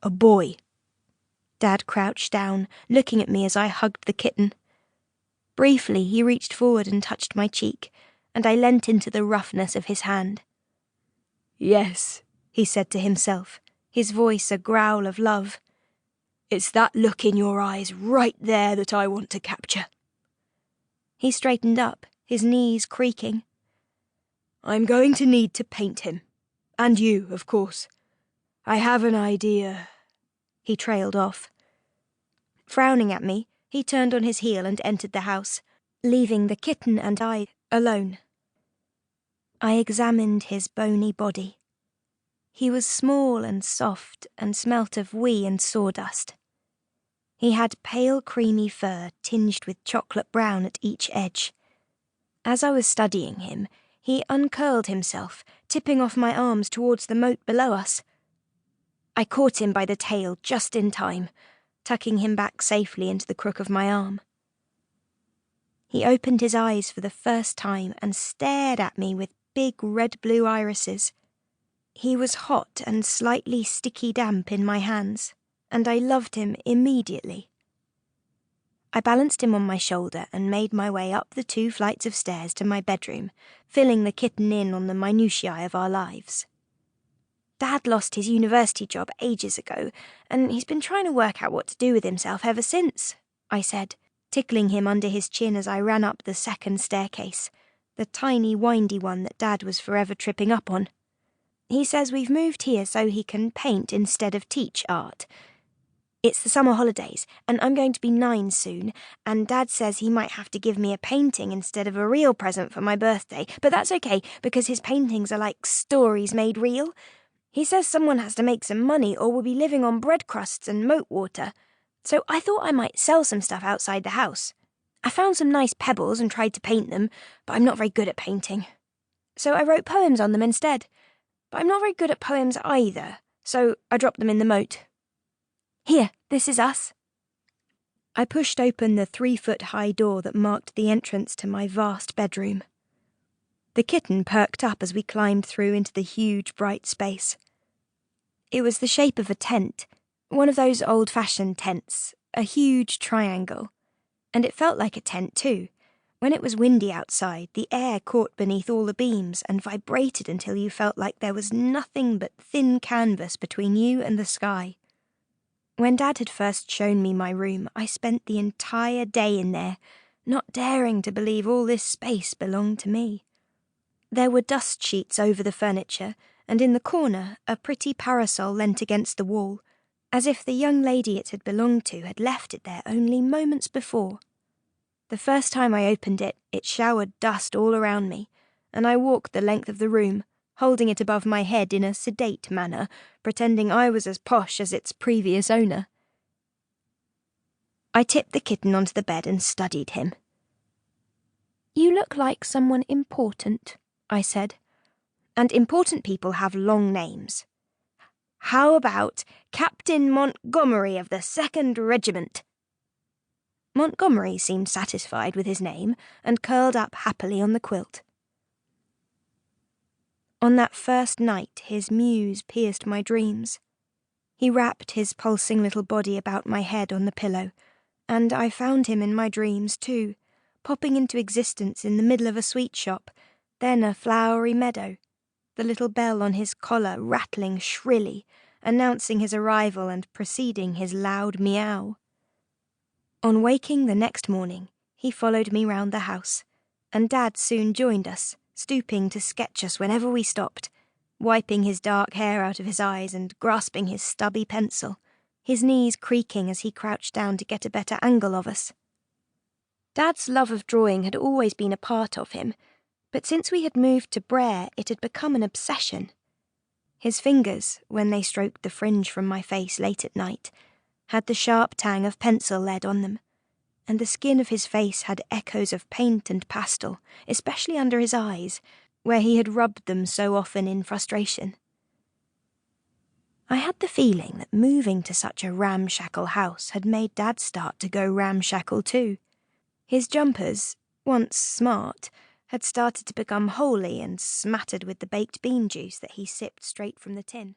A boy. Dad crouched down, looking at me as I hugged the kitten. Briefly, he reached forward and touched my cheek, and I leant into the roughness of his hand. Yes, he said to himself, his voice a growl of love. It's that look in your eyes right there that I want to capture. He straightened up, his knees creaking. I'm going to need to paint him. And you, of course. I have an idea. He trailed off. Frowning at me, he turned on his heel and entered the house, leaving the kitten and I alone. I examined his bony body. He was small and soft and smelt of wee and sawdust. He had pale creamy fur tinged with chocolate brown at each edge. As I was studying him, he uncurled himself, tipping off my arms towards the moat below us. I caught him by the tail just in time, tucking him back safely into the crook of my arm. He opened his eyes for the first time and stared at me with big red-blue irises. He was hot and slightly sticky damp in my hands, and I loved him immediately. I balanced him on my shoulder and made my way up the 2 flights of stairs to my bedroom, filling the kitten in on the minutiae of our lives. Dad lost his university job ages ago, and he's been trying to work out what to do with himself ever since, I said, tickling him under his chin as I ran up the 2nd staircase, the tiny, windy one that Dad was forever tripping up on. He says we've moved here so he can paint instead of teach art. It's the summer holidays, and I'm going to be 9 soon, and Dad says he might have to give me a painting instead of a real present for my birthday, but that's okay, because his paintings are like stories made real. He says someone has to make some money or we'll be living on bread crusts and moat water, so I thought I might sell some stuff outside the house. I found some nice pebbles and tried to paint them, but I'm not very good at painting. So I wrote poems on them instead. But I'm not very good at poems either, so I dropped them in the moat. Here, this is us. I pushed open the 3-foot-high door that marked the entrance to my vast bedroom. The kitten perked up as we climbed through into the huge, bright space. It was the shape of a tent, one of those old-fashioned tents, a huge triangle. And it felt like a tent too. When it was windy outside, the air caught beneath all the beams and vibrated until you felt like there was nothing but thin canvas between you and the sky. When Dad had first shown me my room, I spent the entire day in there, not daring to believe all this space belonged to me. There were dust sheets over the furniture, and in the corner a pretty parasol leant against the wall, as if the young lady it had belonged to had left it there only moments before. The first time I opened it, it showered dust all around me, and I walked the length of the room, holding it above my head in a sedate manner, pretending I was as posh as its previous owner. I tipped the kitten onto the bed and studied him. You look like someone important, I said, and important people have long names. How about Captain Montgomery of the 2nd Regiment? Montgomery seemed satisfied with his name and curled up happily on the quilt. On that first night, his mews pierced my dreams. He wrapped his pulsing little body about my head on the pillow, and I found him in my dreams too, popping into existence in the middle of a sweet shop, then a flowery meadow, the little bell on his collar rattling shrilly, announcing his arrival and preceding his loud meow. On waking the next morning, he followed me round the house, and Dad soon joined us, stooping to sketch us whenever we stopped, wiping his dark hair out of his eyes and grasping his stubby pencil, his knees creaking as he crouched down to get a better angle of us. Dad's love of drawing had always been a part of him, but since we had moved to Brer, it had become an obsession. His fingers, when they stroked the fringe from my face late at night, had the sharp tang of pencil lead on them, and the skin of his face had echoes of paint and pastel, especially under his eyes, where he had rubbed them so often in frustration. I had the feeling that moving to such a ramshackle house had made Dad start to go ramshackle too. His jumpers, once smart, had started to become holey and smattered with the baked bean juice that he sipped straight from the tin.